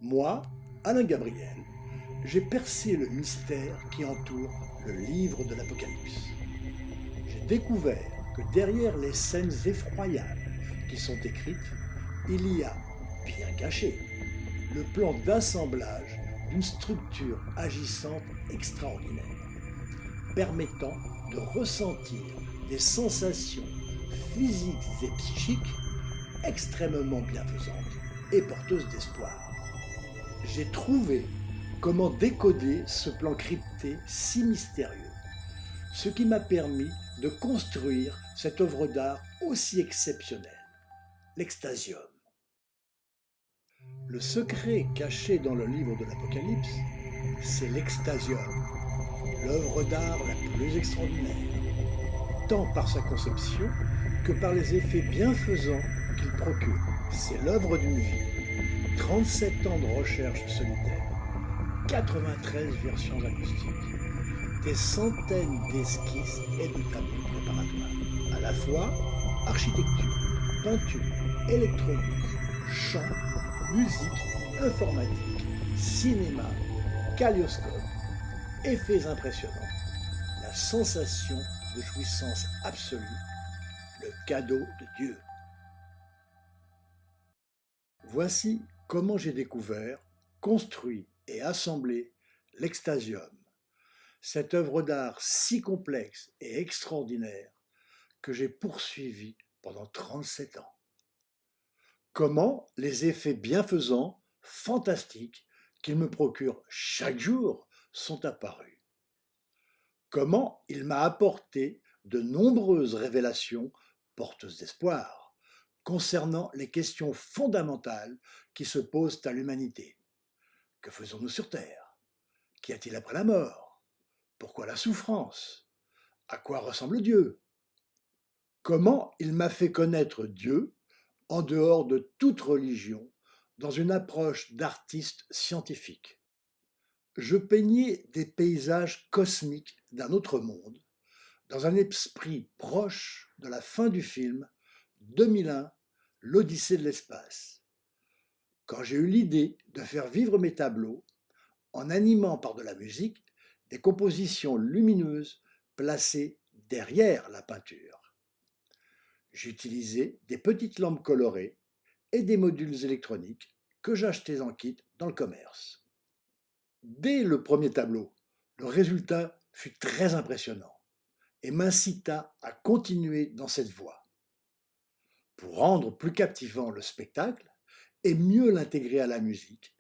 Moi, Alain Gabriel, j'ai percé le mystère qui entoure le livre de l'Apocalypse. J'ai découvert que derrière les scènes effroyables qui sont écrites, il y a, bien caché, le plan d'assemblage d'une structure agissante extraordinaire, permettant de ressentir des sensations physiques et psychiques extrêmement bienfaisantes et porteuses d'espoir. J'ai trouvé comment décoder ce plan crypté si mystérieux, ce qui m'a permis de construire cette œuvre d'art aussi exceptionnelle, l'Extasium. Le secret caché dans le livre de l'Apocalypse, c'est l'Extasium, l'œuvre d'art la plus extraordinaire, tant par sa conception que par les effets bienfaisants qu'il procure. C'est l'œuvre d'une vie, 37 ans de recherche solitaire, 93 versions acoustiques, des centaines d'esquisses et de tableaux préparatoires, à la fois architecture, peinture, électronique, chant, musique, informatique, cinéma, kaléidoscope, effets impressionnants, la sensation de jouissance absolue, le cadeau de Dieu. Voici comment j'ai découvert, construit et assemblé l'Extasium, cette œuvre d'art si complexe et extraordinaire que j'ai poursuivie pendant 37 ans. Comment les effets bienfaisants, fantastiques, qu'il me procure chaque jour sont apparus. Comment il m'a apporté de nombreuses révélations porteuses d'espoir concernant les questions fondamentales qui se posent à l'humanité. Que faisons-nous sur Terre? Qu'y a-t-il après la mort? Pourquoi la souffrance? À quoi ressemble Dieu? Comment il m'a fait connaître Dieu en dehors de toute religion, dans une approche d'artiste scientifique. Je peignais des paysages cosmiques d'un autre monde, dans un esprit proche de la fin du film 2001, l'Odyssée de l'espace. Quand j'ai eu l'idée de faire vivre mes tableaux, en animant par de la musique des compositions lumineuses placées derrière la peinture. J'utilisais des petites lampes colorées et des modules électroniques que j'achetais en kit dans le commerce. Dès le premier tableau, le résultat fut très impressionnant et m'incita à continuer dans cette voie. Pour rendre plus captivant le spectacle et mieux l'intégrer à la musique,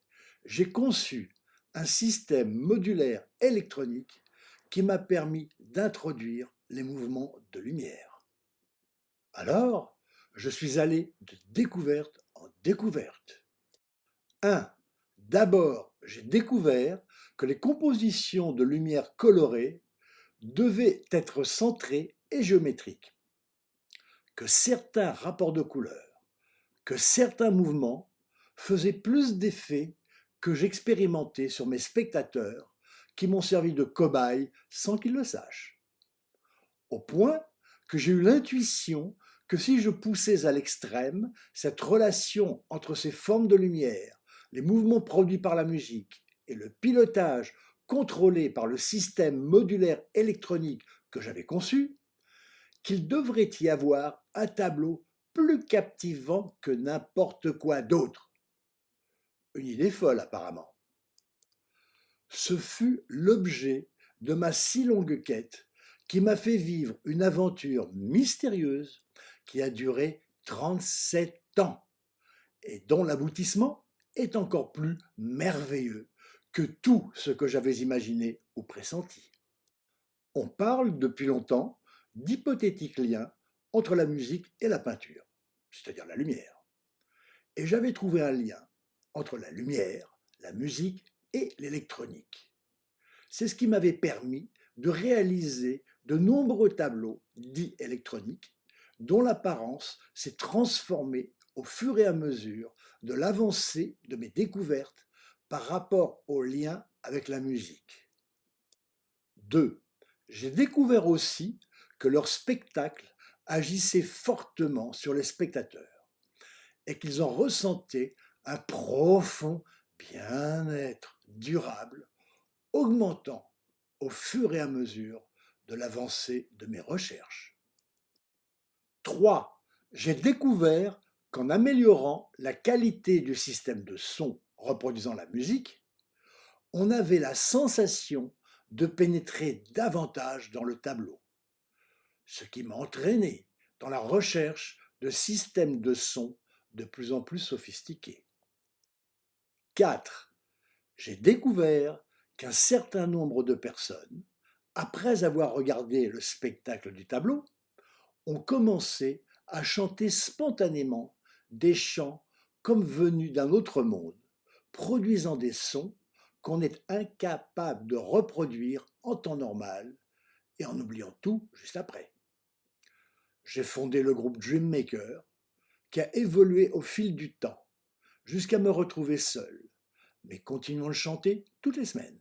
j'ai conçu un système modulaire électronique qui m'a permis d'introduire les mouvements de lumière. Alors, je suis allé de découverte en découverte. 1. D'abord, j'ai découvert que les compositions de lumière colorée devaient être centrées et géométriques, que certains rapports de couleurs, que certains mouvements faisaient plus d'effet que j'expérimentais sur mes spectateurs qui m'ont servi de cobaye sans qu'ils le sachent. Au point que j'ai eu l'intuition que si je poussais à l'extrême cette relation entre ces formes de lumière, les mouvements produits par la musique et le pilotage contrôlé par le système modulaire électronique que j'avais conçu, qu'il devrait y avoir un tableau plus captivant que n'importe quoi d'autre. Une idée folle apparemment. Ce fut l'objet de ma si longue quête qui m'a fait vivre une aventure mystérieuse qui a duré 37 ans et dont l'aboutissement est encore plus merveilleux que tout ce que j'avais imaginé ou pressenti. On parle depuis longtemps d'hypothétiques liens entre la musique et la peinture, c'est-à-dire la lumière. Et j'avais trouvé un lien entre la lumière, la musique et l'électronique. C'est ce qui m'avait permis de réaliser de nombreux tableaux dits électroniques dont l'apparence s'est transformée au fur et à mesure de l'avancée de mes découvertes par rapport au lien avec la musique. 2. J'ai découvert aussi que leur spectacle agissait fortement sur les spectateurs et qu'ils en ressentaient un profond bien-être durable, augmentant au fur et à mesure de l'avancée de mes recherches. 3. J'ai découvert qu'en améliorant la qualité du système de son reproduisant la musique, on avait la sensation de pénétrer davantage dans le tableau, ce qui m'a entraîné dans la recherche de systèmes de son de plus en plus sophistiqués. 4. J'ai découvert qu'un certain nombre de personnes, après avoir regardé le spectacle du tableau, ont commencé à chanter spontanément des chants comme venus d'un autre monde, produisant des sons qu'on est incapable de reproduire en temps normal et en oubliant tout juste après. J'ai fondé le groupe Dreammaker, qui a évolué au fil du temps, jusqu'à me retrouver seul, mais continuons de chanter toutes les semaines.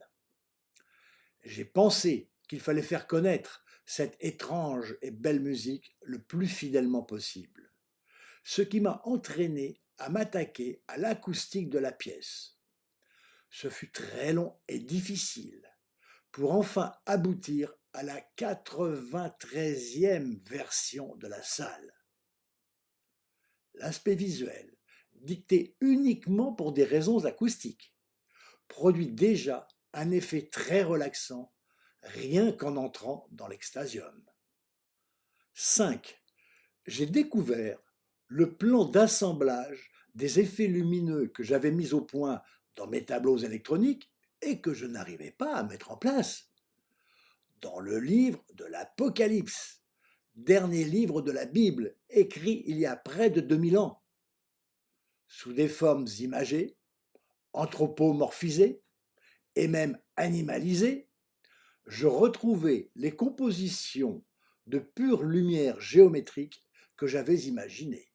J'ai pensé qu'il fallait faire connaître cette étrange et belle musique le plus fidèlement possible, ce qui m'a entraîné à m'attaquer à l'acoustique de la pièce. Ce fut très long et difficile pour enfin aboutir à la 93e version de la salle. L'aspect visuel, dicté uniquement pour des raisons acoustiques, produit déjà un effet très relaxant rien qu'en entrant dans l'extasium. 5. J'ai découvert le plan d'assemblage des effets lumineux que j'avais mis au point dans mes tableaux électroniques et que je n'arrivais pas à mettre en place. Dans le livre de l'Apocalypse, dernier livre de la Bible, écrit il y a près de 2000 ans, sous des formes imagées, anthropomorphisées et même animalisées, je retrouvais les compositions de pure lumière géométrique que j'avais imaginées.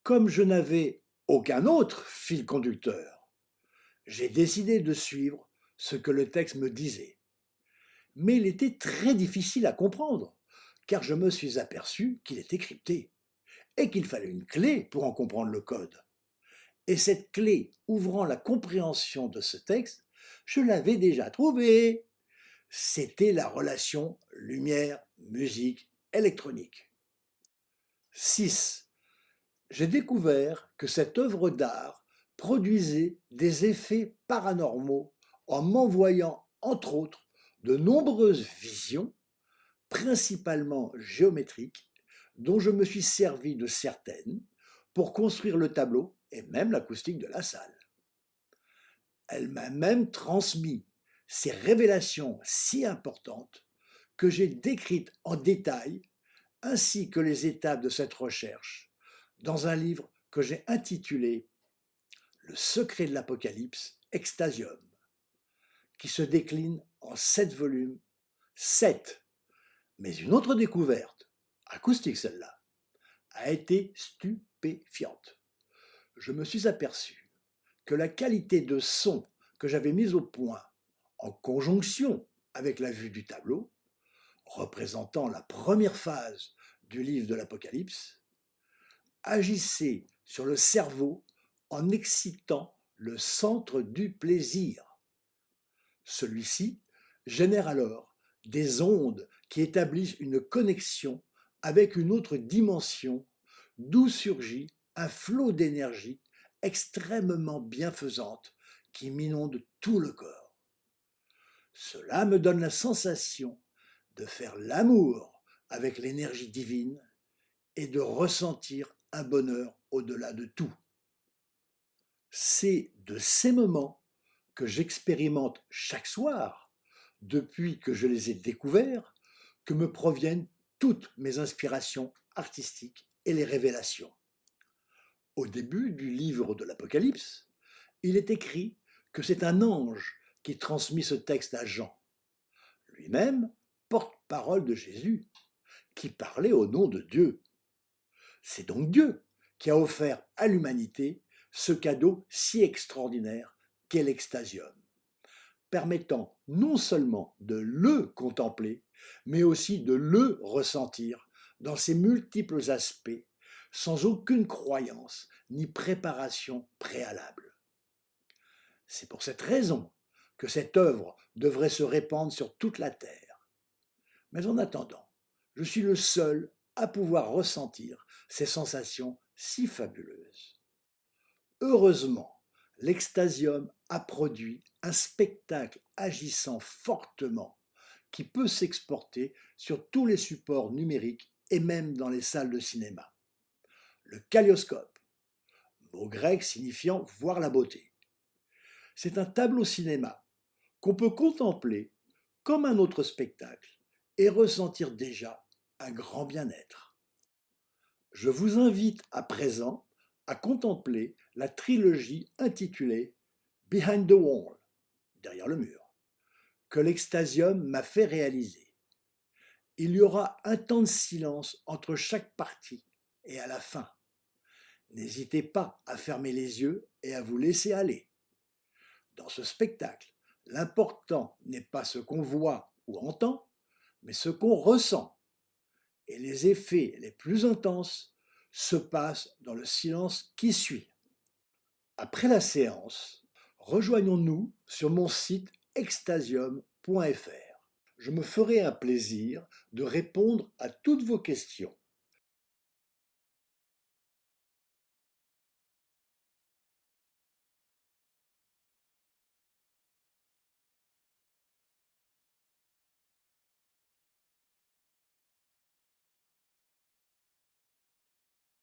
Comme je n'avais aucun autre fil conducteur, j'ai décidé de suivre ce que le texte me disait. Mais il était très difficile à comprendre, car je me suis aperçu qu'il était crypté et qu'il fallait une clé pour en comprendre le code. Et cette clé ouvrant la compréhension de ce texte, je l'avais déjà trouvée. C'était la relation lumière-musique-électronique. 6. J'ai découvert que cette œuvre d'art produisait des effets paranormaux en m'envoyant, entre autres, de nombreuses visions, principalement géométriques, dont je me suis servi de certaines pour construire le tableau et même l'acoustique de la salle. Elle m'a même transmis ces révélations si importantes que j'ai décrites en détail, ainsi que les étapes de cette recherche, dans un livre que j'ai intitulé Le secret de l'Apocalypse, Extasium, qui se décline en 7 volumes. 7. Mais une autre découverte, acoustique celle-là, a été stupéfiante. Je me suis aperçu que la qualité de son que j'avais mise au point, en conjonction avec la vue du tableau, représentant la première phase du livre de l'Apocalypse, agissait sur le cerveau en excitant le centre du plaisir. Celui-ci génère alors des ondes qui établissent une connexion avec une autre dimension d'où surgit un flot d'énergie extrêmement bienfaisante qui m'inonde tout le corps. Cela me donne la sensation de faire l'amour avec l'énergie divine et de ressentir un bonheur au-delà de tout. C'est de ces moments que j'expérimente chaque soir, depuis que je les ai découverts, que me proviennent toutes mes inspirations artistiques et les révélations. Au début du livre de l'Apocalypse, il est écrit que c'est un ange qui transmit ce texte à Jean, lui-même porte-parole de Jésus, qui parlait au nom de Dieu. C'est donc Dieu qui a offert à l'humanité ce cadeau si extraordinaire qu'est l'extasium, permettant non seulement de le contempler, mais aussi de le ressentir dans ses multiples aspects, sans aucune croyance ni préparation préalable. C'est pour cette raison que cette œuvre devrait se répandre sur toute la terre. Mais en attendant, je suis le seul à pouvoir ressentir ces sensations si fabuleuses. Heureusement, l'Extasium a produit un spectacle agissant fortement qui peut s'exporter sur tous les supports numériques et même dans les salles de cinéma. Le kaléidoscope, mot grec signifiant voir la beauté. C'est un tableau cinéma qu'on peut contempler comme un autre spectacle et ressentir déjà un grand bien-être. Je vous invite à présent à contempler la trilogie intitulée Behind the Wall, derrière le mur, que l'Extasium m'a fait réaliser. Il y aura un temps de silence entre chaque partie et à la fin. N'hésitez pas à fermer les yeux et à vous laisser aller. Dans ce spectacle, l'important n'est pas ce qu'on voit ou entend, mais ce qu'on ressent. Et les effets les plus intenses se passent dans le silence qui suit. Après la séance, rejoignons-nous sur mon site extasium.fr. Je me ferai un plaisir de répondre à toutes vos questions.